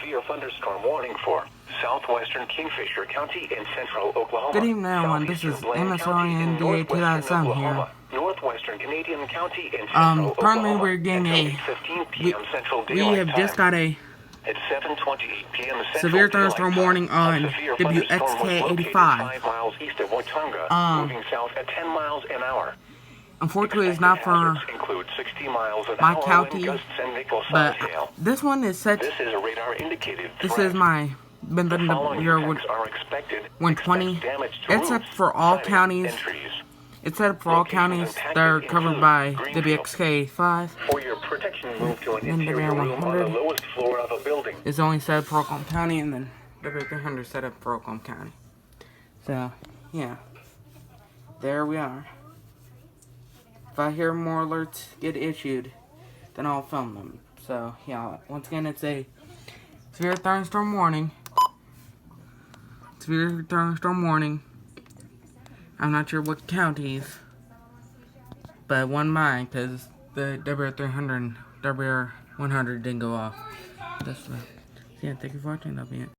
severe thunderstorm warning for southwestern Kingfisher County in central Oklahoma. Good evening, everyone. This is MSRNDA 2007 here. Northwestern Canadian County in central Oklahoma. Currently we're getting we have just got a at 7:28 p.m. severe thunderstorm warning on WXK 85. 5 miles east of Watonga, moving south at 10 miles an hour. Unfortunately, it's not for 60 miles an my hour county, but this one is set. This is a radar indicated This is my been the year 120. It's set for all counties. It's set up for all counties that are covered by WXK 5. For your protection, move to an And interior room on the lowest floor of a building. It's only set up for Oklahoma County, and then W300 set up for Oklahoma County. So, yeah. There we are. If I hear more alerts get issued, then I'll film them. So, yeah, once again, it's a severe thunderstorm warning. Severe thunderstorm warning. I'm not sure what counties, but one mine, because the W300 and W100 didn't go off. That's yeah, thank you for watching. That'll be it.